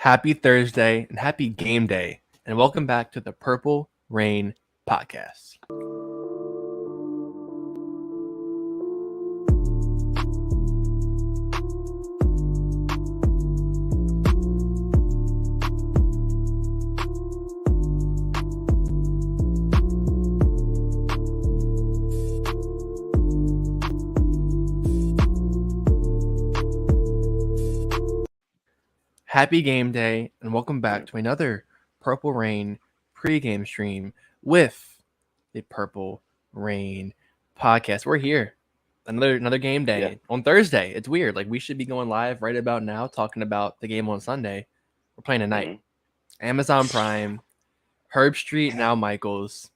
Happy Thursday and happy game day, and welcome back to the Purple Rain Podcast. Happy game day, and welcome back to another Purple Rain pregame stream with the Purple Rain Podcast. We're here, another game day on Thursday. It's weird. Like we should be going live right about now, talking about the game on Sunday. We're playing tonight. Amazon Prime, Herb Street, now Michaels.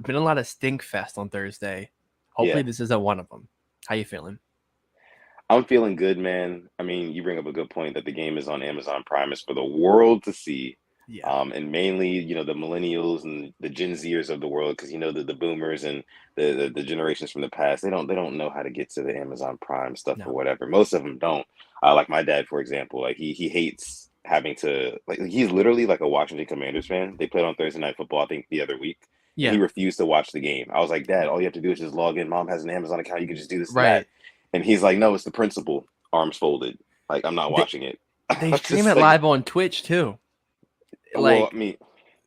Been a lot of stink fest on Thursday. Hopefully this isn't one of them. How you feeling? I'm feeling good, man. I mean, you bring up a good point that the game is on Amazon Prime. It's for the world to see. Yeah. And mainly, the millennials and the Gen Zers of the world, because the boomers and the generations from the past, they don't know how to get to the Amazon Prime stuff or whatever. Most of them don't. Like my dad, for example, like he hates having to he's literally like a Washington Commanders fan. They played on Thursday Night Football, I think, the other week. Yeah. And he refused to watch the game. I was like, Dad, all you have to do is just log in. Mom has an Amazon account. You can just do this and that. And he's like, no, it's the principal. Arms folded. Like, I'm not watching it. They stream it live on Twitch, too. Well, I mean,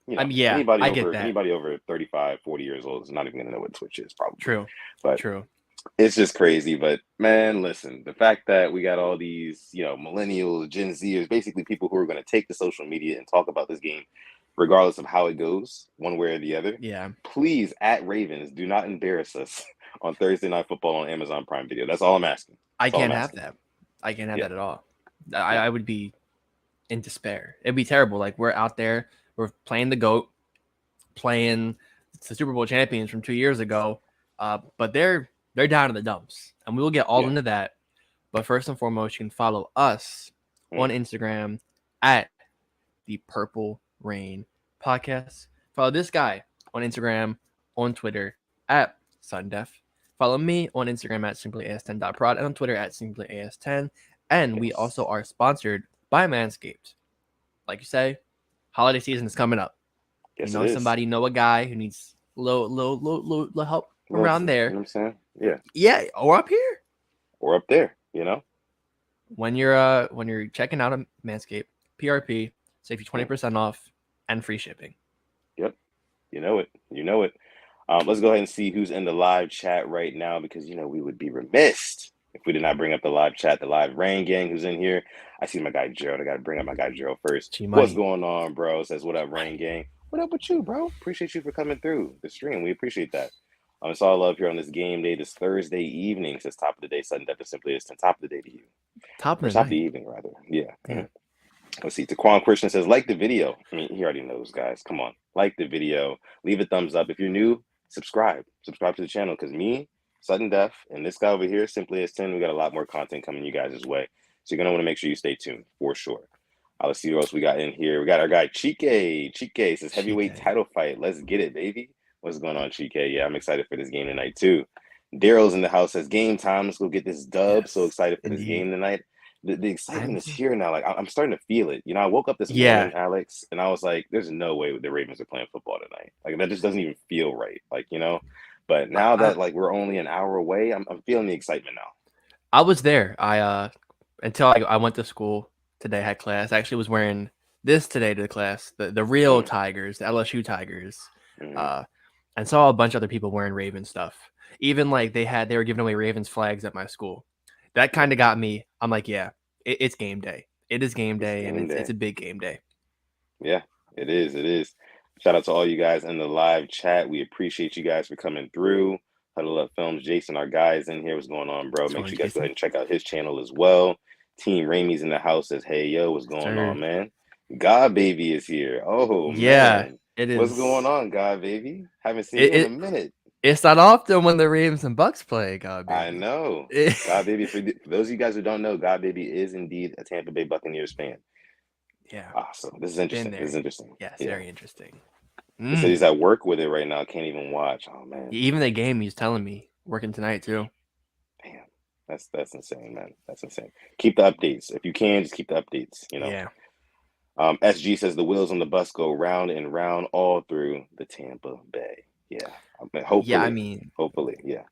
yeah, anybody over 35, 40 years old is not even going to know what Twitch is, probably. True. It's just crazy. But, man, listen, the fact that we got all these, millennials, Gen Zers, basically people who are going to take to social media and talk about this game, regardless of how it goes, one way or the other. Yeah. Please, at Ravens, do not embarrass us on Thursday Night Football on Amazon Prime Video. That's all I'm asking. I can't have that. I can't have that at all. I would be in despair. It'd be terrible. Like we're out there, we're playing the GOAT, playing the Super Bowl champions from 2 years ago, but they're down in the dumps, and we will get all into that. But first and foremost, you can follow us on Instagram at the Purple Rain Podcast. Follow this guy on Instagram, on Twitter at Sundef. Follow me on Instagram at simplyas10.prod and on Twitter at simplyas10. And we also are sponsored by Manscaped. Like you say, holiday season is coming up. Somebody, know a guy who needs little help around there. You know what I'm saying? Yeah. Yeah, or up here. Or up there, When you're checking out a Manscaped, PRP, save you 20% off and free shipping. Yep. You know it. Let's go ahead and see who's in the live chat right now, because we would be remiss if we did not bring up the live chat, the live Rain gang who's in here. I see my guy Gerald. I got to bring up my guy Gerald first. What's going on, bro? Says, what up, Rain gang? What up with you, bro? Appreciate you for coming through the stream. We appreciate that. It's all love here on this game day, this Thursday evening. Says top of the day, sudden death simply is top of the day to you. Top of the evening, rather. Yeah. Let's see. Taquan Christian says, like the video. I mean, he already knows, guys. Come on. Like the video. Leave a thumbs up. If you're new, subscribe to the channel, because me, Sudden Death, and this guy over here, Simply as 10, we got a lot more content coming you guys' way. So you're going to want to make sure you stay tuned for sure. Let's see what else we got in here. We got our guy Chike. Chike says, heavyweight title fight. Let's get it, baby. What's going on, Chike? Yeah, I'm excited for this game tonight, too. Daryl's in the house, says, game time. Let's go get this dub. So excited for this game tonight. The excitement is here now. Like, I'm starting to feel it. I woke up this morning, Alex, and I was like, there's no way the Ravens are playing football tonight. Like, that just doesn't even feel right. Like, But now that we're only an hour away, I'm feeling the excitement now. I was there. Until I went to school today, I had class. I actually was wearing this today to the class, the real Tigers, the LSU Tigers, and saw a bunch of other people wearing Ravens stuff. Even like they were giving away Ravens flags at my school. That kind of got me. I'm like, yeah, it's game day. It is game day, and it's a big game day. Yeah, it is. Shout out to all you guys in the live chat. We appreciate you guys for coming through. Huddle Up Films, Jason, our guys in here. What's going on, bro? Make sure you guys go ahead and check out his channel as well. Team Ramey's in the house. Says, hey, yo, what's going on, man? God Baby is here. Oh, yeah, man. It is. What's going on, God Baby? Haven't seen you in a minute. It's not often when the Ravens and BUCS play, God Baby. I know. God Baby, for those of you guys who don't know, God Baby is indeed a Tampa Bay Buccaneers fan. Yeah. Awesome. This is interesting. Yes, very interesting. He said he's at work with it right now. Can't even watch. Oh, man. Even the game, he's telling me. Working tonight, too. Damn. That's insane, man. That's insane. Keep the updates. If you can, just keep the updates, Yeah. SG says the wheels on the bus go round and round all through the Tampa Bay. Yeah, I mean, Yeah, I hopefully, mean, yeah.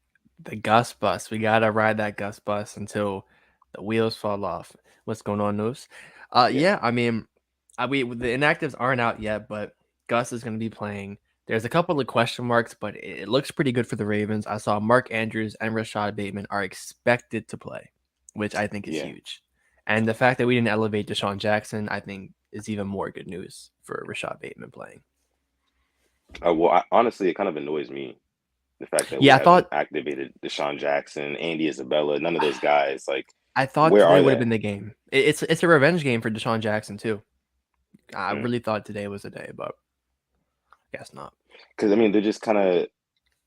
the Gus bus. We gotta ride that Gus bus until the wheels fall off. What's going on, News? Yeah, Yeah, I mean, the inactives aren't out yet, but Gus is gonna be playing. There's a couple of question marks, but it looks pretty good for the Ravens. I saw Mark Andrews and Rashad Bateman are expected to play, which I think is yeah. huge. And the fact that we didn't elevate Deshaun Jackson, I think, is even more good news for Rashad Bateman playing. Honestly, it kind of annoys me the fact that we Yeah, haven't activated Deshaun Jackson, Andy Isabella, none of those guys. Like, I thought where today are would have they? been the game. It's a revenge game for Deshaun Jackson too. I Mm. really thought today was the day, but guess not. Because I mean, they're just kind of,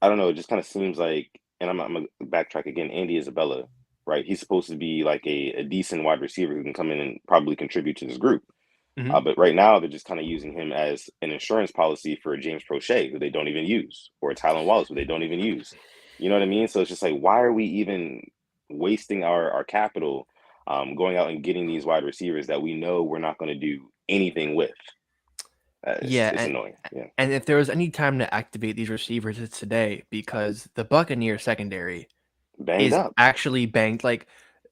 I don't know. It just kind of seems like, and I'm gonna backtrack again. Andy Isabella, right? He's supposed to be like a decent wide receiver who can come in and probably contribute to this group. Hmm. But right now, they're just kind of using him as an insurance policy for James Prochet, who they don't even use, or Tylan Wallace, who they don't even use. You know what I mean? So it's just like, why are we even wasting our capital going out and getting these wide receivers that we know we're not going to do anything with? Yeah, It's annoying. Yeah, and if there was any time to activate these receivers, it's today because the Buccaneers secondary banged is up. actually banged. Like,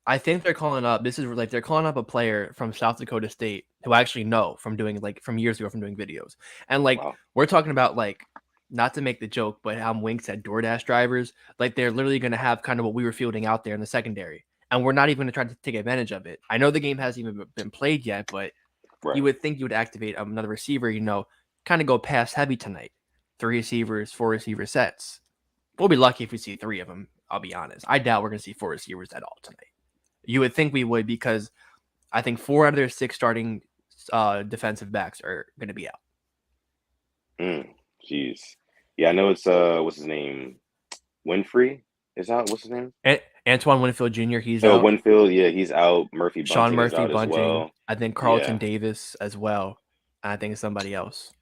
I think they're calling up. This is like they're calling up a player from South Dakota State who I actually know from doing like from years ago from doing videos. And like Wow. we're talking about like not to make the joke, but how Wink said DoorDash drivers, like they're literally going to have kind of what we were fielding out there in the secondary, and we're not even going to try to take advantage of it. I know the game hasn't even been played yet, but you Right. would think you would activate another receiver. Kind of go pass heavy tonight. 3 receivers, 4 receiver sets. We'll be lucky if we see 3 of them. I'll be honest. I doubt we're going to see 4 receivers at all tonight. You would think we would because I think 4 out of their 6 starting defensive backs are going to be out. Jeez. Yeah, I know it's what's his name? Winfrey is out. What's his name? Antoine Winfield Jr., he's Oh, out. Winfield. Yeah, he's out. Murphy Sean Bunting is Murphy out as Bunting. well. I think Carlton Yeah. Davis as well. And I think somebody else.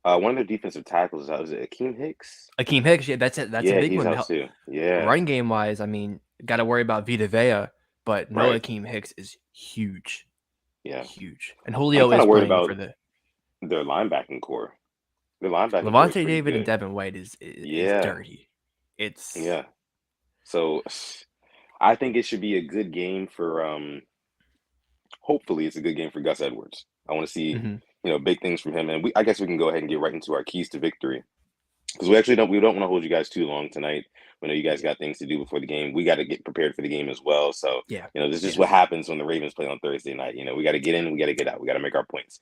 One of their defensive tackles is out. Is it Akeem Hicks? Akeem Hicks, yeah, that's it. That's a Yeah, big he's one. out too. Yeah. Run game wise, I mean, got to worry about Vita Vea, but no Right. Akeem Hicks is huge. Yeah. Huge. And I'm Julio kind is of worried playing about for the their linebacking core. Their linebacking core is Levante pretty David and good. Devin White is Yeah. dirty. It's Yeah. So I think it should be a good game for hopefully it's a good game for Gus Edwards. I want to see, mhm. big things from him. And I guess we can go ahead and get right into our keys to victory. Because we don't want to hold you guys too long tonight. We know you guys got things to do before the game. We got to get prepared for the game as well. So, Yeah. this is just Yeah. what happens when the Ravens play on Thursday night. We got to get in, we got to get out, we got to make our points.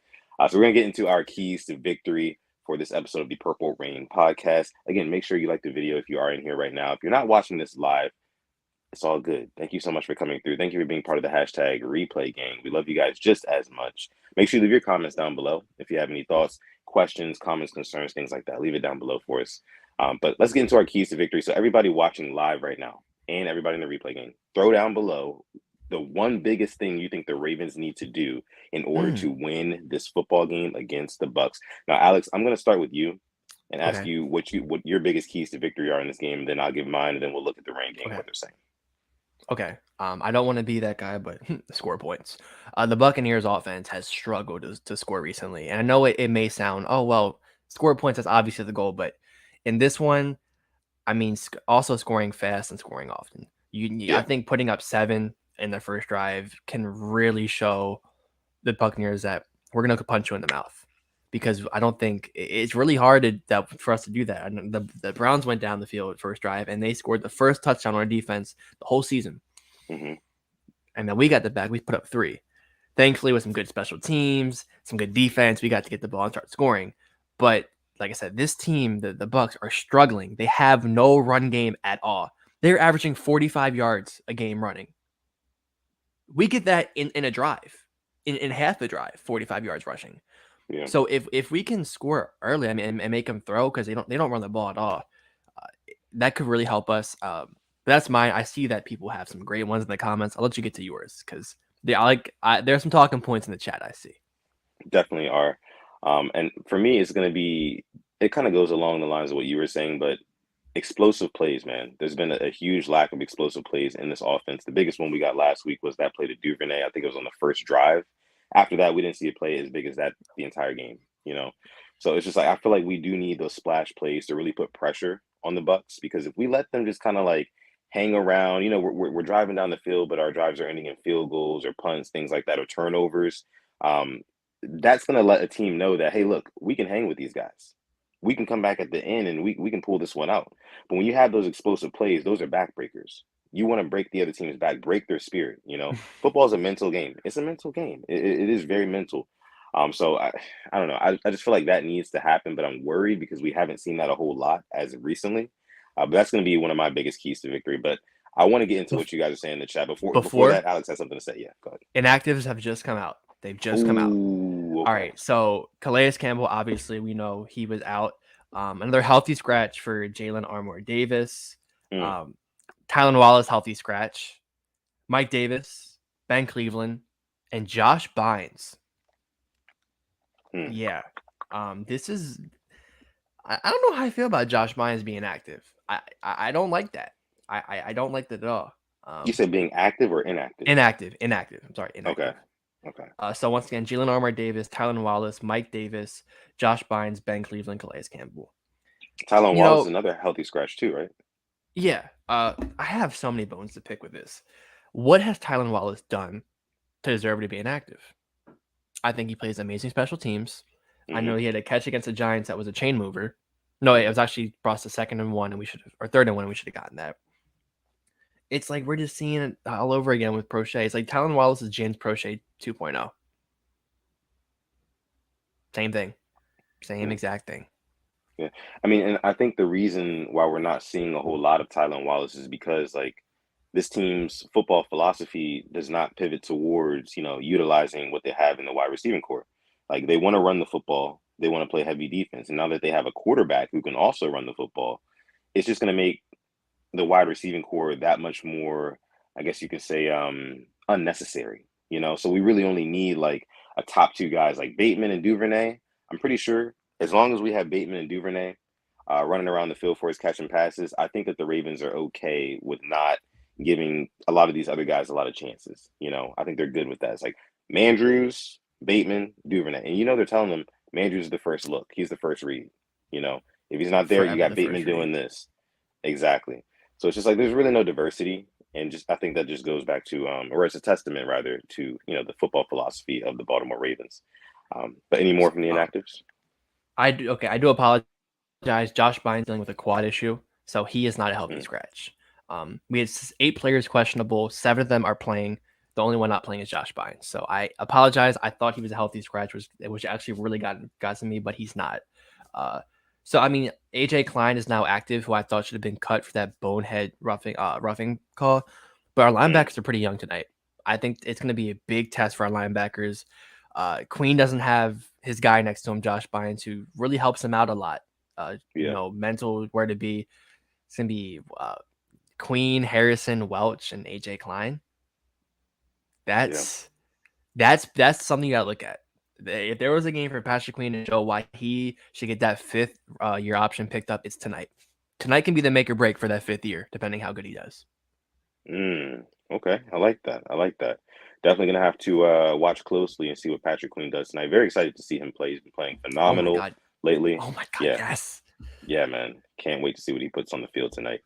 So we're gonna get into our keys to victory for this episode of the Purple Rain podcast. Again, make sure you like the video if you are in here right now. If you're not watching this live, it's all good. Thank you so much for coming through. Thank you for being part of the hashtag replay gang. We love you guys just as much. Make sure you leave your comments down below. If you have any thoughts, questions, comments, concerns, things like that, leave it down below for us. But let's get into our keys to victory. So everybody watching live right now and everybody in the replay game, throw down below the one biggest thing you think the Ravens need to do in order to win this football game against the BUCS. Now, Alex, I'm going to start with you and ask Okay. you what your biggest keys to victory are in this game. And then I'll give mine, and then we'll look at the rain game, Okay. what they're saying. Okay. I don't want to be that guy, but score points. The Buccaneers offense has struggled to score recently. And I know it may sound, oh, well, score points is obviously the goal. But in this one, I mean, also scoring fast and scoring often. I think putting up 7 in the first drive can really show the Buccaneers that we're going to punch you in the mouth. Because I don't think it's really hard for us to do that. And the Browns went down the field first drive and they scored the first touchdown on our defense the whole season. Mm-hmm. And then we got the back. We put up 3. Thankfully, with some good special teams, some good defense, we got to get the ball and start scoring. But like I said, this team, the BUCS, are struggling. They have no run game at all. They're averaging 45 yards a game running. We get that in a drive, in half the drive, 45 yards rushing. Yeah. So if we can score early, I mean, and make them throw because they don't run the ball at all, that could really help us. But that's mine. I see that people have some great ones in the comments. I'll let you get to yours because there's some talking points in the chat I see. Definitely are. And for me, it's going to be, it kind of goes along the lines of what you were saying, but explosive plays, man. There's been a huge lack of explosive plays in this offense. The biggest one we got last week was that play to Duvernay. I think it was on the first drive after that, we didn't see it play as big as that the entire game, you know. So it's just like I feel like we do need those splash plays to really put pressure on the Bucks because if we let them just kind of like hang around, you know, we're driving down the field, but our drives are ending in field goals or punts, things like that, or turnovers. Um, that's going to let a team know that hey, look, we can hang with these guys. We can come back at the end and we can pull this one out. But when you have those explosive plays, those are backbreakers. You want to break the other team's back, break their spirit. You know, football is a mental game. It's a mental game. It is very mental. So I don't know. I just feel like that needs to happen, but I'm worried because we haven't seen that a whole lot as of recently. But that's going to be one of my biggest keys to victory. But I want to get into Bef- what you guys are saying in the chat. Before Before that, Alex has something to say. Yeah, go ahead. inactives have just come out. They've just come out. Ooh, All okay. right. So Calais Campbell, obviously, we know he was out. Another healthy scratch for Jalen Armour Davis. Mm, Tylan Wallace, healthy scratch. Mike Davis, Ben Cleveland, and Josh Bynes. mm. Yeah. This is I don't know how I feel about Josh Bynes being active. I don't like that. I don't like that at all. You said being active or inactive? Inactive. I'm sorry, Okay. inactive. Okay. So once again, Jalen Armour Davis, Tylan Wallace, Mike Davis, Josh Bynes, Ben Cleveland, Calais Campbell. Tylan You Wallace is know, another healthy scratch too, right? yeah. I have so many bones to pick with this. What has Tylan Wallace done to deserve to be inactive? I think he plays amazing special teams. I Mm-hmm. know he had a catch against the Giants that was a chain mover. No, it Mm-hmm. was actually Ross the 2nd and 1, and we should have, or 3rd and 1, and we should have gotten that. It's like we're just seeing it all over again with Prochet. It's like Tylan Wallace is James Prochet 2.0. Same thing. Same Yeah. exact thing. Yeah. I mean, and I think the reason why we're not seeing a whole lot of Tylan Wallace is because like this team's football philosophy does not pivot towards, you know, utilizing what they have in the wide receiving core. Like they want to run the football, they want to play heavy defense. And now that they have a quarterback who can also run the football, it's just going to make the wide receiving core that much more, I guess you could say, unnecessary. You know, so we really only need like a top two guys like Bateman and Duvernay. I'm pretty sure as long as we have Bateman and Duvernay running around the field for his catching passes, I think that the Ravens are okay with not giving a lot of these other guys a lot of chances. You know, I think they're good with that. It's like Mandrews, Bateman, Duvernay, and you know they're telling them Mandrews is the first look. He's the first read. You know, if he's not there, you Forever got the Bateman first doing read. this. Exactly. So it's just like there's really no diversity, and just I think that just goes back to or it's a testament rather to you know the football philosophy of the Baltimore Ravens. But any more from the Um, inactives? I do apologize. Josh Bynes dealing with a quad issue, so he is not a healthy Mm, scratch. We had 8 players questionable. 7 of them are playing. The only one not playing is Josh Bynes. So I apologize. I thought he was a healthy scratch, which actually really got to me, but he's not. Uh, so I mean, AJ Klein is now active, who I thought should have been cut for that bonehead roughing call. But our mm, linebackers are pretty young tonight. I think it's going to be a big test for our linebackers. Queen doesn't have his guy next to him, Josh Bynes, who really helps him out a lot. yeah, Mental where to be. It's gonna be Queen, Harrison, Welch, and AJ Klein. yeah. That's that's something you gotta look at. If there was a game for Patrick Queen to show why he should get that 5th year option picked up, it's tonight. Tonight can be the make or break for that 5th year, depending how good he does. Okay, I like that. I like that. Definitely gonna have to watch closely and see what Patrick Queen does tonight. Very excited to see him play. He's been playing Oh my phenomenal god. lately. Oh my god, Yeah, yes. yeah, man. Can't wait to see what he puts on the field tonight.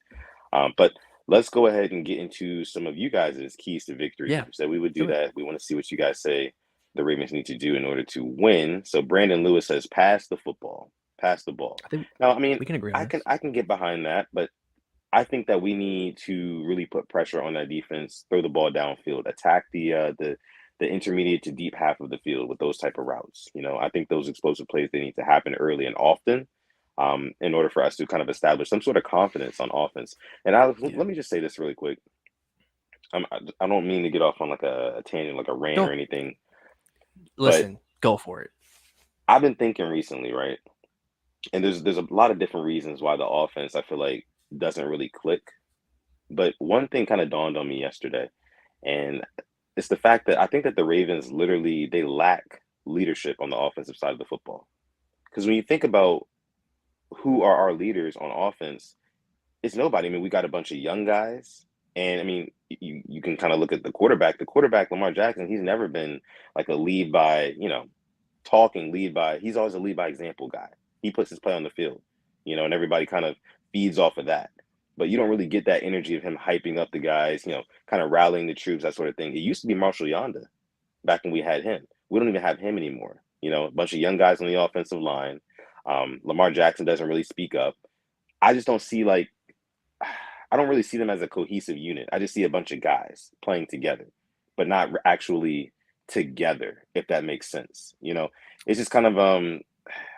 But let's go ahead and get into some of you guys' keys to victory Yeah, because we said we would do do it. that. We want to see what you guys say the Ravens need to do in order to win. So Brandon Lewis says, "Pass the football, pass the ball." I think Now, I mean, we can agree on I can this. I can get behind that, but I think that we need to really put pressure on that defense, throw the ball downfield, attack the intermediate to deep half of the field with those type of routes. You know, I think those explosive plays they need to happen early and often in order for us to kind of establish some sort of confidence on offense. And Alex, Yeah. let me just say this really quick. I don't mean to get off on like a tangent, like a rant or Go anything, but listen, go for it. I've been thinking recently, right? And there's a lot of different reasons why the offense I feel like doesn't really click. But one thing kind of dawned on me yesterday, and it's the fact that I think that the Ravens literally they lack leadership on the offensive side of the football. Because when you think about who are our leaders on offense, it's nobody. I mean, we got a bunch of young guys, And I mean, you can kind of look at the quarterback. The quarterback, Lamar Jackson, he's never been like a lead by, talking lead by. He's always a lead by example guy. He puts his play on the field, and everybody kind of feeds off of that. But you don't really get that energy of him hyping up the guys, kind of rallying the troops, that sort of thing. It used to be Marshall Yonda back when we had him. We don't even have him anymore. A bunch of young guys on the offensive line. Lamar Jackson doesn't really speak up. I just don't see like I don't really see them as a cohesive unit. I just see a bunch of guys playing together, but not actually together, if that makes sense. It's just kind of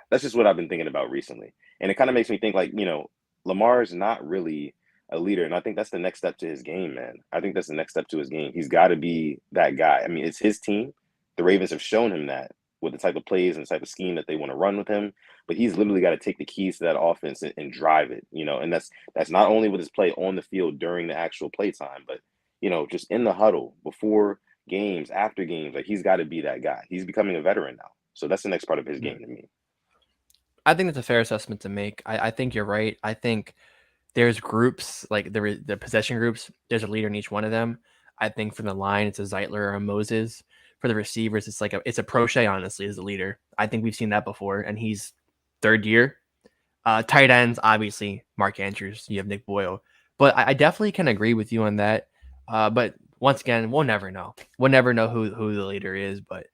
that's just what I've been thinking about recently. And it kind of makes me think like, Lamar's not really a leader. And I think that's the next step to his game, man. I think that's the next step to his game. He's got to be that guy. I mean, it's his team. The Ravens have shown him that with the type of plays and the type of scheme that they want to run with him. But he's literally got to take the keys to that offense and drive it, and that's not only with his play on the field during the actual play time, but just in the huddle before games, after games, like he's got to be that guy. He's becoming a veteran now. So that's the next part of his game to me. I think that's a fair assessment to make. I think you're right. I think there's groups like the possession groups. There's a leader in each one of them. I think for the line, it's a Zeitler or a Moses. For the receivers, it's a Prochet, honestly, as the leader. I think we've seen that before, and he's third year. Tight ends, obviously, Mark Andrews. You have Nick Boyle. But I definitely can agree with you on that. But once again, we'll never know. We'll never know who the leader is. But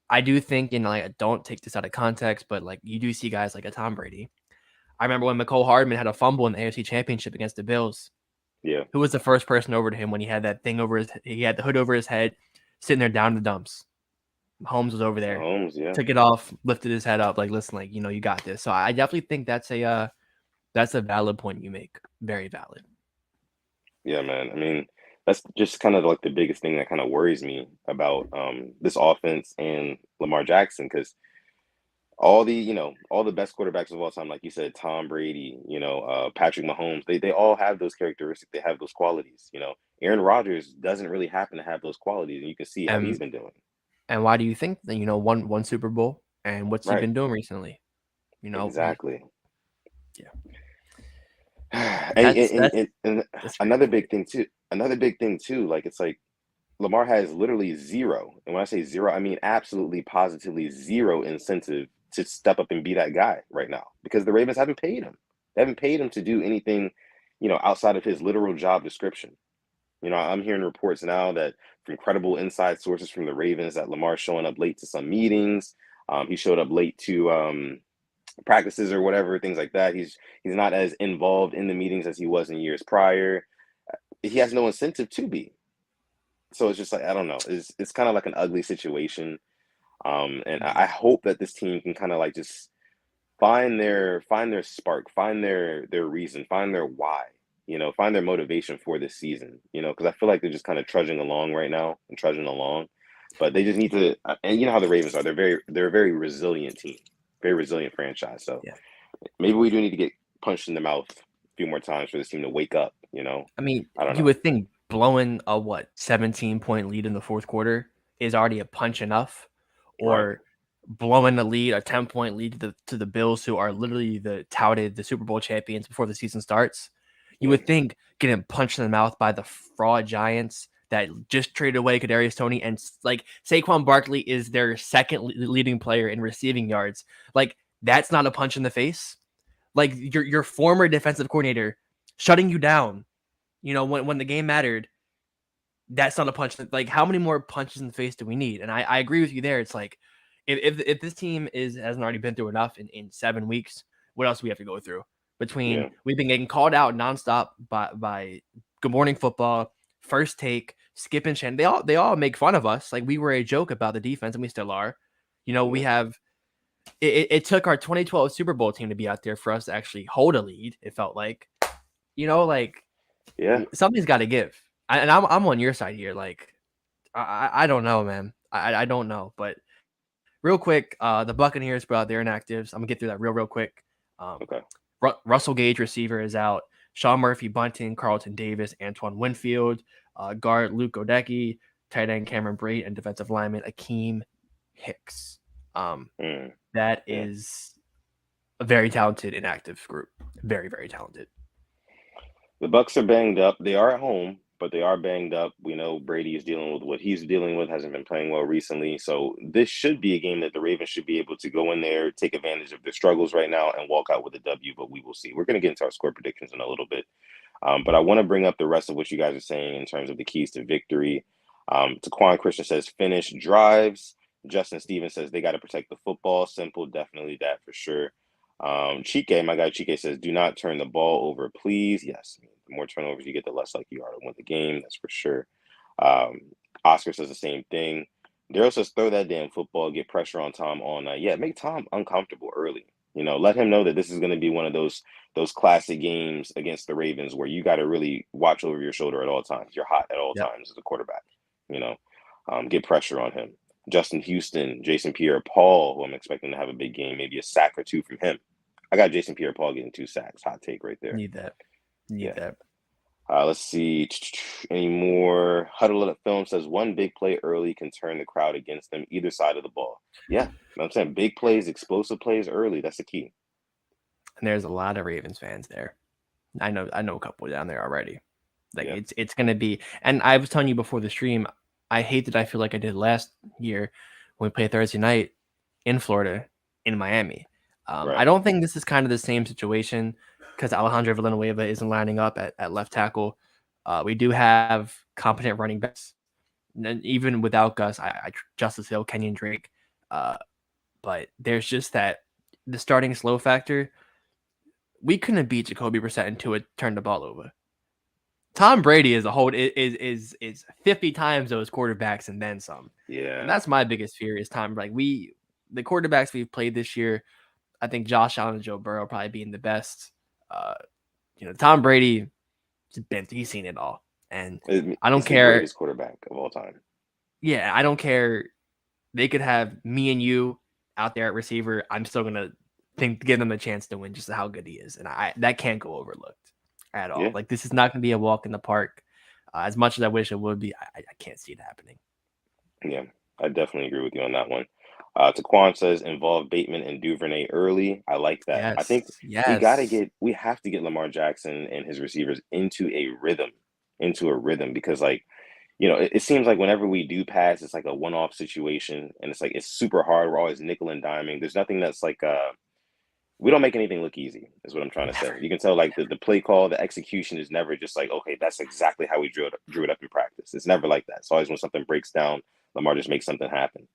I do think, like, don't take this out of context, but like you do see guys like a Tom Brady. I remember when McCole Hardman had a fumble in the AFC Championship against the Bills. Yeah. Who was the first person over to him when he had that thing he had the hood over his head, sitting there down in the dumps. Holmes was over there. Mahomes, yeah. Took it off, lifted his head up, like, listen, like, you got this. So I definitely think that's a valid point you make. Very valid. Yeah, man. I mean, that's just kind of like the biggest thing that kind of worries me about this offense and Lamar Jackson, because all the best quarterbacks of all time, like you said, Tom Brady, Patrick Mahomes, they all have those characteristics. They have those qualities. Aaron Rodgers doesn't really happen to have those qualities, and you can see how he's been doing. And why do you think that, one Super Bowl, and what's he Right. been doing recently? Exactly. Yeah. And another big thing too, like it's like Lamar has literally zero. And when I say zero, I mean absolutely positively zero incentive to step up and be that guy right now, because the Ravens haven't paid him. They haven't paid him to do anything, outside of his literal job description. I'm hearing reports now that from credible inside sources from the Ravens that Lamar's showing up late to some meetings. He showed up late to practices or whatever, things like that. He's not as involved in the meetings as he was in years prior. He has no incentive to be. So it's just like, I don't know. It's kind of like an ugly situation. And I hope that this team can kind of like just find their spark, find their reason, find their why, find their motivation for this season, because I feel like they're just kind of trudging along right now and trudging along, but they just need to, and you know how the Ravens are, they're a very resilient team, very resilient franchise. So yeah. Maybe we do need to get punched in the mouth a few more times for this team to wake up, I mean, I don't you know. would think blowing a 17-point lead in the fourth quarter is already a punch enough, or Right. blowing a lead, a 10-point lead to the Bills, who are literally the Super Bowl champions before the season starts. You would think getting punched in the mouth by the fraud Giants that just traded away Kadarius Toney, and like Saquon Barkley is their second leading player in receiving yards. Like, that's not a punch in the face. Like, your former defensive coordinator shutting you down, when the game mattered. That's not a punch. Like, how many more punches in the face do we need? And I agree with you there. It's like, if this team hasn't already been through enough in 7 weeks, what else do we have to go through? Between we've been getting called out nonstop by Good Morning Football, First Take, Skip and Shannon. They all make fun of us. Like, we were a joke about the defense, and we still are. We have it took our 2012 Super Bowl team to be out there for us to actually hold a lead. It felt like, like, something's got to give. And I'm on your side here. Like, I don't know, man. I don't know. But real quick, the Buccaneers brought their inactives. I'm gonna get through that real quick. Okay. Russell Gage, receiver, is out. Sean Murphy, Bunting, Carlton Davis, Antoine Winfield, guard Luke Godecki, tight end Cameron Brate, and defensive lineman Akeem Hicks. That is a very talented inactive group. Very, very talented. The Bucks are banged up. They are at home, but they are banged up. We know Brady is dealing with what he's dealing with, hasn't been playing well recently. So this should be a game that the Ravens should be able to go in there, take advantage of their struggles right now, and walk out with a W, but we will see. We're going to get into our score predictions in a little bit. But I want to bring up the rest of what you guys are saying in terms of the keys to victory. Taquan Christian says finish drives. Justin Stevens says they got to protect the football. Simple, definitely that for sure. Chike, my guy Chike says, do not turn the ball over, please. Yes, the more turnovers you get, the less likely you are to win the game. That's for sure. Oscar says the same thing. Daryl says, throw that damn football, get pressure on Tom all night. Yeah, make Tom uncomfortable early. Let him know that this is going to be one of those classic games against the Ravens where you got to really watch over your shoulder at all times. You're hot at all Yep. times as a quarterback. Get pressure on him. Justin Houston, Jason Pierre-Paul, who I'm expecting to have a big game, maybe a sack or two from him. I got Jason Pierre-Paul getting 2 sacks. Hot take right there. Need that. Need that. Let's see. Any more? Huddle Up Film says one big play early can turn the crowd against them, either side of the ball. Yeah, I'm saying big plays, explosive plays early. That's the key. And there's a lot of Ravens fans there. I know a couple down there already. It's going to be, and I was telling you before the stream, I hate that I feel like I did last year when we played Thursday night in Florida, in Miami. Right. I don't think this is kind of the same situation because Alejandro Villanueva isn't lining up at left tackle. We do have competent running backs. And even without Gus, I Justice Hill, Kenyon Drake. But there's just the starting slow factor. We couldn't beat Jacoby Brissett until it turned the ball over. Tom Brady is 50 times those quarterbacks and then some. Yeah. And that's my biggest fear is Tom. The quarterbacks we've played this year, I think Josh Allen and Joe Burrow probably being the best. Tom Brady, he's seen it all. And I don't care. The greatest quarterback of all time. Yeah, I don't care. They could have me and you out there at receiver. I'm still going to give them a chance to win just how good he is. And that can't go overlooked at all. Yeah. This is not going to be a walk in the park. As much as I wish it would be, I can't see it happening. Yeah, I definitely agree with you on that one. Taquan says involve Bateman and Duvernay early. I like that. Yes, I think yes. we have to get Lamar Jackson and his receivers into a rhythm because it seems like whenever we do pass, it's like a one-off situation and it's super hard. We're always nickel and diming. There's nothing that's we don't make anything look easy is what I'm trying to say. You can tell the play call, the execution is never just like, okay, that's exactly how we drew it up in practice. It's never like that. It's always when something breaks down, Lamar just makes something happen.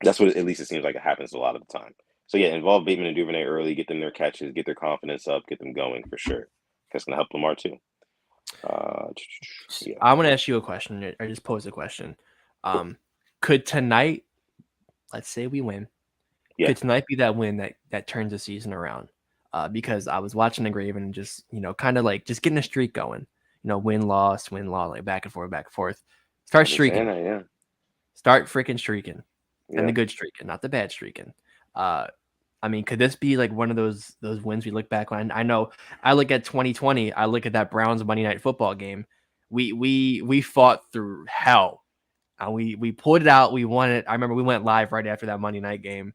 That's what at least it seems like it happens a lot of the time. So yeah, involve Bateman and Duvernay early, get them their catches, get their confidence up, get them going for sure. That's gonna help Lamar too. Yeah. I want to ask you a question. I just posed a question. Could tonight, let's say we win, could tonight be that win that turns the season around? Because I was watching the Graven and just kind of just getting a streak going. Win loss, like back and forth. Start streaking. Start freaking streaking. Yeah. And the good streaking, not the bad streaking. Could this be one of those wins we look back on? I know I look at 2020. I look at that Browns Monday Night Football game. We fought through hell. We pulled it out. We won it. I remember we went live right after that Monday night game.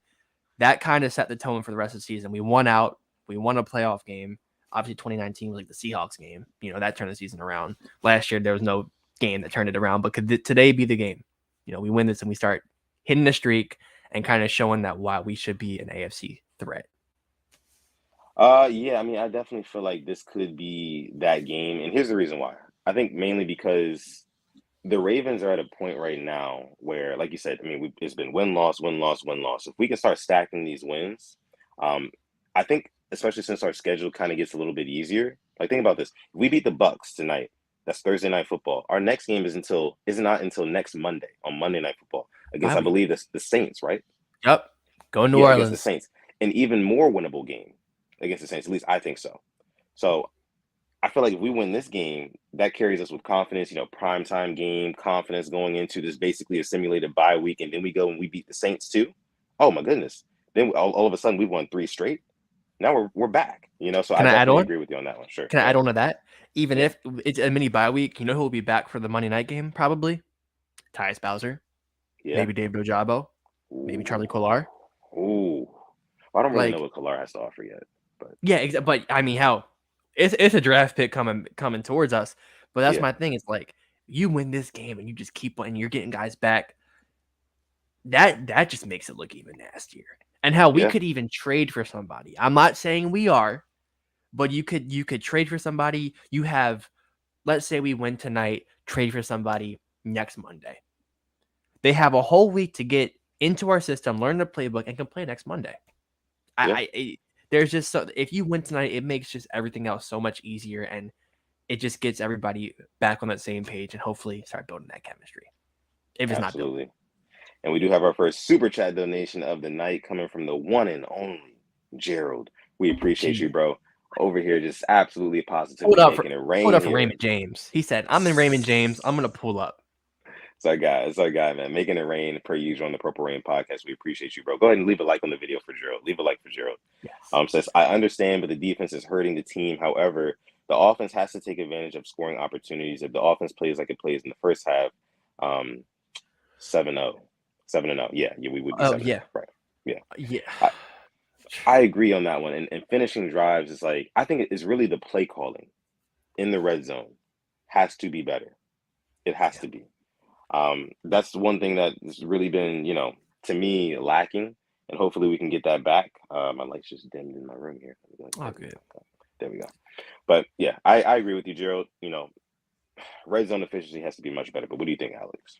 That kind of set the tone for the rest of the season. We won out. We won a playoff game. Obviously, 2019 was the Seahawks game. That turned the season around. Last year, there was no game that turned it around. But could today be the game? We win this and we start hitting the streak and kind of showing that why we should be an AFC threat. Yeah, I definitely feel like this could be that game. And here's the reason why. I think mainly because the Ravens are at a point right now where, like you said, it's been win-loss. If we can start stacking these wins, I think, especially since our schedule kind of gets a little bit easier. Think about this. If we beat the BUCS tonight, that's Thursday Night Football. Our next game is not until next Monday, on Monday Night Football, against, I believe, the Saints, right? Yep. Go New Orleans. Against the Saints. An even more winnable game against the Saints. At least I think so. So I feel like if we win this game, that carries us with confidence, primetime game, confidence going into this basically a simulated bye week. And then we go and we beat the Saints too. Oh my goodness. Then all of a sudden we won 3 straight. Now we're back, so I definitely agree with you on that one. Sure. Can I add on to that? Even if it's a mini bye week, who will be back for the Monday night game? Probably Tyus Bowser. Yeah. Maybe Dave Ojabo. Maybe Charlie Kolar. Ooh. I don't really know what Kolar has to offer yet. But yeah, but how? It's a draft pick coming towards us. But that's Yeah, my thing. It's like you win this game and you just keep and you're getting guys back. That just makes it look even nastier. And how we yeah, could even trade for somebody. I'm not saying we are, but you could trade for somebody. You have, let's say we win tonight, trade for somebody next Monday. They have a whole week to get into our system, learn the playbook, and can play next Monday. yeah. There's just so if you win tonight, it makes just everything else so much easier, and it just gets everybody back on that same page, and hopefully start building that chemistry. If it's not built, Absolutely. And we do have our first super chat donation of the night coming from the one and only Gerald. We appreciate you, gee, bro. Over here, just absolutely pull it positively up for making it pull it rain up for here. Raymond James. He said, "I'm in Raymond James. I'm gonna pull up." It's our guy, man. Making it rain per usual on the Purple Rain podcast. We appreciate you, bro. Go ahead and leave a like on the video for Gerald. Leave a like for Gerald. Yes. Says, I understand, but the defense is hurting the team. However, the offense has to take advantage of scoring opportunities. If the offense plays like it plays in the first half, 7-0. 7-0. Yeah, we would be Oh 7-0. yeah, Right. Yeah. yeah. I agree on that one. And finishing drives is like, I think it's really the play calling in the red zone has to be better. It has Yeah. to be. That's one thing that has really been, to me, lacking. And hopefully we can get that back. My lights just dimmed in my room here. Oh, good. There we go. But yeah, I agree with you, Gerald. Red zone efficiency has to be much better. But what do you think, Alex?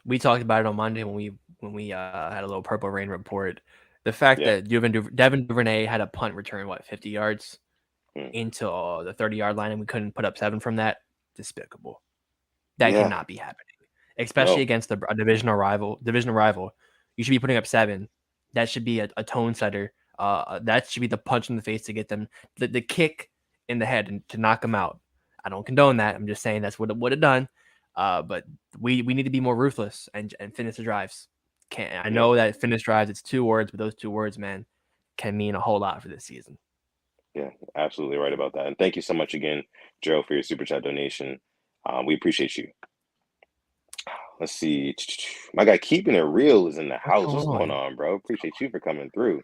We talked about it on Monday when we had a little Purple Rain report. The fact Yeah. that Devin Duvernay had a punt return 50 yards Mm. into the 30-yard line, and we couldn't put up 7 from that. Despicable. That Yeah. cannot be happening, especially No. against a divisional rival. You should be putting up 7. That should be a tone setter. That should be the punch in the face to get them the kick in the head and to knock them out. I don't condone that. I'm just saying that's what it would have done. But we need to be more ruthless and finish the drives. I Yeah. know that finish drives, it's 2 words, but those 2 words, man, can mean a whole lot for this season. Yeah. Absolutely right about that. And thank you so much again, Gerald, for your super chat donation. We appreciate you. Let's see. My guy keeping it real is in the What's house. going What's going on? on, bro? Appreciate you for coming through.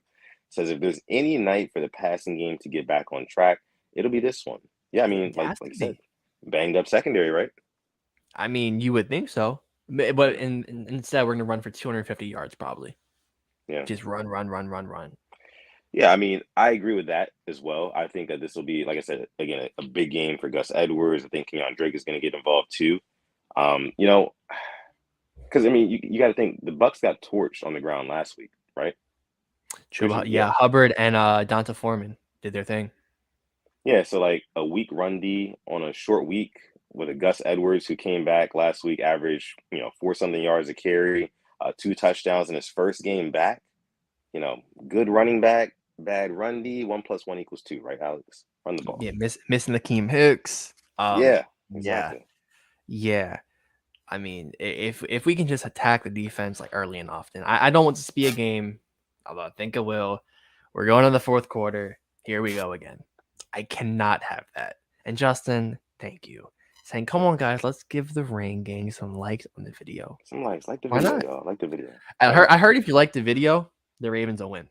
Says if there's any night for the passing game to get back on track, it'll be this one. Yeah, I mean, It like has like to you said, be. banged up secondary, right? I mean, you would think so, but instead we're gonna run for 250 yards probably. Yeah. Just run, run, run, run, run. Yeah, I mean, I agree with that as well. I think that this will be, like I said, again, a big game for Gus Edwards. I think Kenyon Drake is going to get involved too. Um, you know, because I mean, you got to think the Bucks got torched on the ground last week, right? True, Yeah, yeah. Hubbard and Donta Foreman did their thing. yeah. So like a weak run D on a short week with a Gus Edwards who came back last week, averaged 4 something yards a carry, 2 touchdowns in his first game back. Good running back, bad run D. 1+1 = 2, right, Alex? Run the ball. Yeah, missing Akeem Hicks. Yeah, Yeah, exactly. yeah. I mean, if we can just attack the defense like early and often, I don't want this to be a game, although I think it will. We're going to the fourth quarter. Here we go again. I cannot have that. And Justin, thank you. Saying, come on, guys, let's give the Rain Gang some likes on the video. Some likes. Like the Why video, not? y'all. Like the video. I Why heard not? I heard if you like the video, the Ravens will win.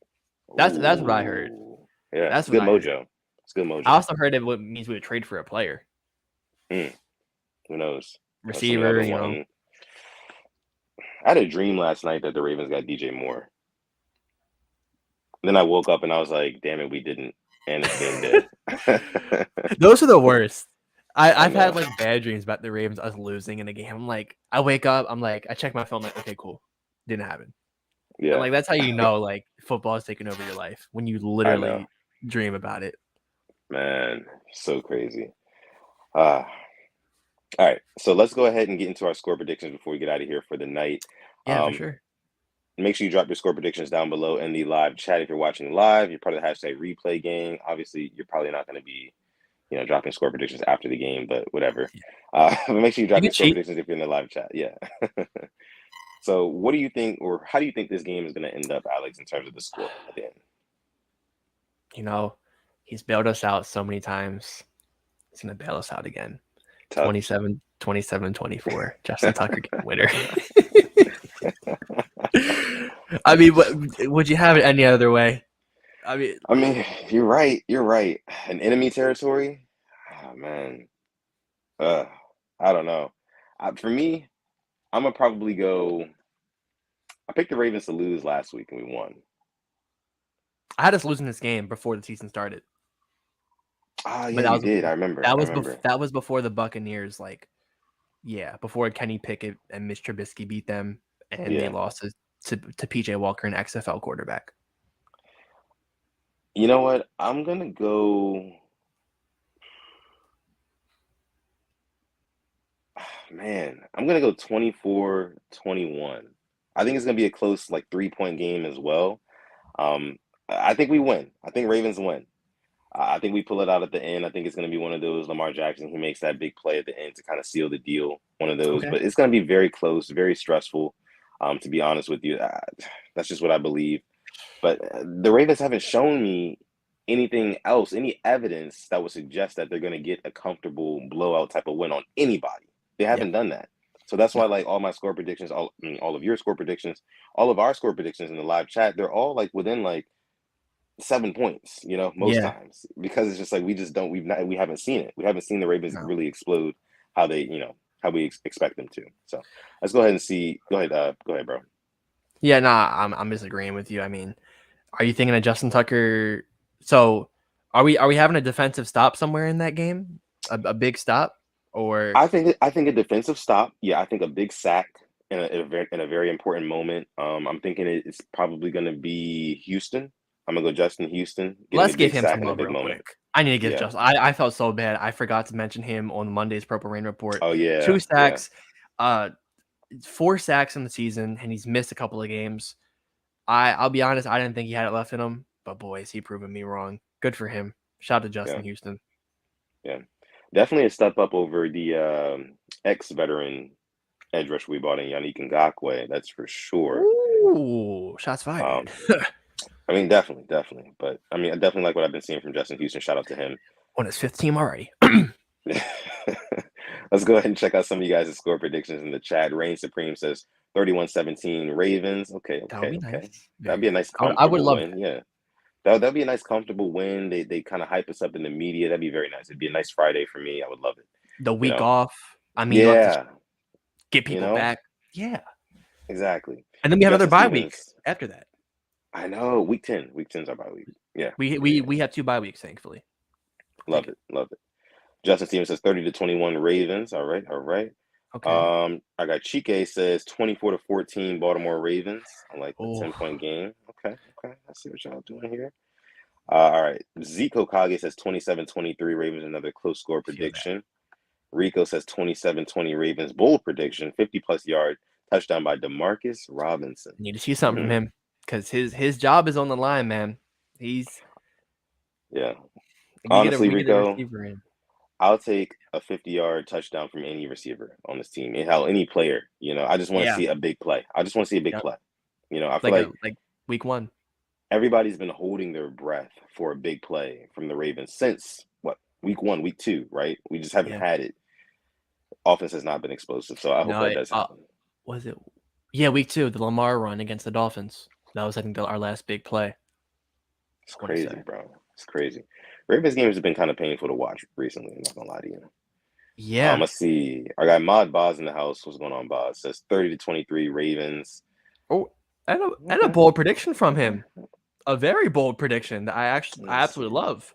That's what I heard. Ooh. Yeah, That's it's what good I heard. mojo. It's good I mojo. also heard it means we would trade for a player, Hmm. Who knows? Some y'all receiver. been wanting. I had a dream last night that the Ravens got DJ Moore. Then I woke up and I was like, damn it, we didn't. And it's game day. Those are the worst. I've had know. like bad dreams about the Ravens us losing in a game. I'm like, I wake up, I check my phone, like, okay, cool, didn't happen. And Yeah, like that's how you know like football is taking over your life when you I know. literally dream about it. Man, so crazy. All right, so let's go ahead and get into our score predictions before we get out of here for the night. Yeah, for Um, sure. Make sure you drop your score predictions down below in the live chat. If you're watching live, you're part of the hashtag replay gang. Obviously, you're probably not going to be, dropping score predictions after the game, but whatever. But make sure you drop You your can score cheat. predictions if you're in the live chat. Yeah. So, what do you think, or how do you think this game is going to end up, Alex, in terms of the score at the end? He's bailed us out so many times. He's gonna bail us out again. Tough. 27-24. Justin Tucker getting winner. I mean, would you have it any other way? I mean, You're right. You're right. An enemy territory. man. I don't know. For me, I'm gonna probably go. I picked the Ravens to lose last week and we won. I had us losing this game before the season started, Oh yeah, but that you was did. I remember. I remember. that was before the Buccaneers, like, yeah, before Kenny Pickett and Mitch Trubisky beat them, and they Yeah. lost to PJ Walker, an XFL quarterback. You know what? I'm gonna go. Man, I'm gonna go 24-21. I think it's gonna be a close, like 3-point game as well. Um, I think we win. I think Ravens win. I think we pull it out at the end. I think it's going to be one of those Lamar Jackson. He makes that big play at the end to kind of seal the deal. One of those, Okay. but it's going to be very close, very stressful. To be honest with you, that's just what I believe. But the Ravens haven't shown me anything else, any evidence that would suggest that they're going to get a comfortable blowout type of win on anybody. They Yeah. haven't done that. So that's why, No. like, all my score predictions, all of your score predictions, all of our score predictions in the live chat, they're all like within like 7 points, most Yeah. times, because it's just like we haven't seen it. We haven't seen the Ravens No. really explode how they, how we expect them to. So let's go ahead and see. Go ahead, bro. Yeah, nah, I'm disagreeing with you. I mean, are you thinking of Justin Tucker? So, are we having a defensive stop somewhere in that game? A big stop, or I think a defensive stop. Yeah, I think a big sack in a very important moment. I'm thinking it's probably going to be Houston. I'm gonna go Justin Houston getting let's a give big him sack some in a love big real moment. quick. I need to give Yeah. Justin. I felt so bad. I forgot to mention him on Monday's Purple Rain report. Oh yeah. 2 Yeah. sacks, 4 sacks in the season, and he's missed a couple of games. I'll be honest, I didn't think he had it left in him, but boy, is he proving me wrong. Good for him. Shout out to Justin Yeah. Houston. Yeah. Definitely a step up over the ex-veteran edge rusher we bought in Yannick Ngakoue. That's for sure. Ooh, shots fired. Um, I mean, definitely. But I mean, I definitely like what I've been seeing from Justin Houston. Shout out to him. On his 5th team already. Let's go ahead and check out some of you guys' score predictions in the chat. Reign Supreme says 31-17 Ravens. Okay. That would be nice. That'd be a nice I would comfortable love win. that. Yeah. That'd be a nice comfortable win. They kind of hype us up in the media. That'd be very nice. It'd be a nice Friday for me. I would love it. The You week know? off. I mean, you have to Yeah. get people back. Yeah. Exactly. And then we have another Justin bye week Stevens. after that. I know. Week 10. Week 10's our bye week. Yeah. We have 2 bye weeks, thankfully. Love it. Justin Stevens says 30-21 Ravens. All right. Okay. I got Chike says 24-14 Baltimore Ravens. I like the 10-point game. Okay. I see what y'all doing here. All right. Zeke Kage says 27-23 Ravens, another close score prediction. Rico says 27-20 Ravens, bold prediction, 50+ yard touchdown by DeMarcus Robinson. Need to see something from him because his job is on the line, man. Honestly, Rico, receiver in. I'll take a 50-yard touchdown from any receiver on this team. Any player, I just want to see a big play. I just want to see a big play. I feel like week 1. Everybody's been holding their breath for a big play from the Ravens since week 1, week 2, right? We just haven't had it. Offense has not been explosive, so I hope that does happen. Was it? Yeah, week 2, the Lamar run against the Dolphins. That was, I think, our last big play. It's crazy, bro. It's crazy. Ravens games have been kind of painful to watch recently. I'm not gonna lie to you. Yeah. Let's see. I got Mod Boz in the house. What's going on, Boz? Says 30-23 Ravens. Oh, and a bold prediction from him. A very bold prediction that I absolutely love.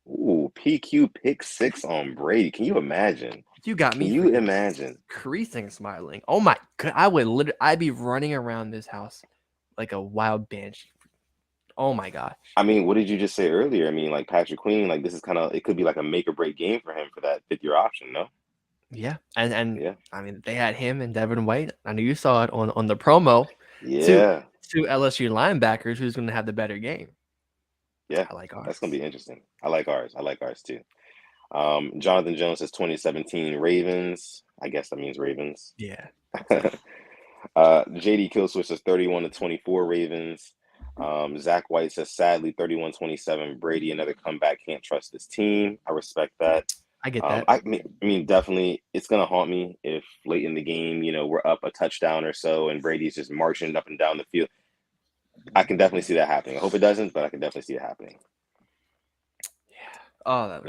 Ooh, PQ pick 6 on Brady. Can you imagine? You got me. Can you imagine? Creasing smiling. Oh my god! I'd be running around this house like a wild banshee. Oh my gosh. I mean, what did you just say earlier? I mean, like Patrick Queen, like this is it could be like a make or break game for him for that 5th-year option, no? Yeah, and I mean they had him and Devin White. I know you saw it on the promo. Yeah. Two LSU linebackers who's going to have the better game. Yeah, I like ours. That's going to be interesting. I like ours too. Jonathan Jones says 2017 Ravens. I guess that means Ravens. Yeah. JD Killswitch says 31-24 Ravens. Zach White says sadly 31-27 Brady. Another comeback. Can't trust this team. I respect that. I get that. I mean, definitely, it's gonna haunt me if late in the game, we're up a touchdown or so, and Brady's just marching up and down the field. I can definitely see that happening. I hope it doesn't, but I can definitely see it happening. Yeah. Oh, that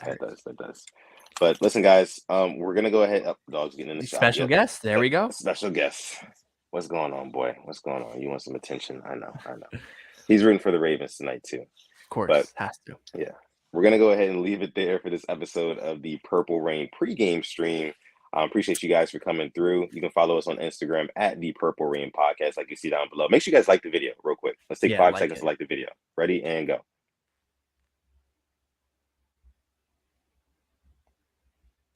That does. But listen, guys, we're gonna go ahead. Dog's getting in the shot. Special guest. There we go. Special guest. What's going on, boy? What's going on? You want some attention? I know. He's rooting for the Ravens tonight too. Of course, but has to. Yeah, we're gonna go ahead and leave it there for this episode of the Purple Rain pregame stream. Appreciate you guys for coming through. You can follow us on Instagram at the Purple Rain Podcast, like you see down below. Make sure you guys like the video real quick. Let's take 5 seconds to like the video. Ready and go.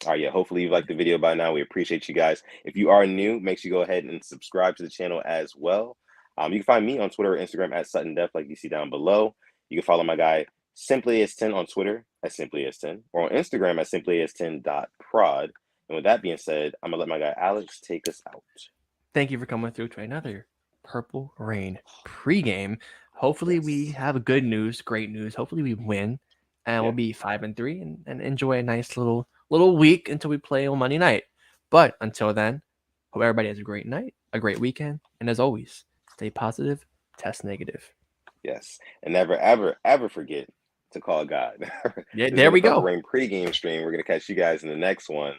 All right, yeah, hopefully you liked the video by now. We appreciate you guys. If you are new, make sure you go ahead and subscribe to the channel as well. You can find me on Twitter or Instagram at Sutton Def, like you see down below. You can follow my guy SimplyAs10 on Twitter at SimplyAs10 or on Instagram at SimplyAs10.prod. And with that being said, I'm going to let my guy Alex take us out. Thank you for coming through to another Purple Rain pregame. Hopefully we have great news. Hopefully we win and we'll be 5-3 and enjoy a nice little week until we play on Monday night. But until then, hope everybody has a great night, a great weekend. And as always, stay positive, test negative. Yes. And never, ever, ever forget to call God. Yeah, there we go. Rain pregame stream. We're going to catch you guys in the next one.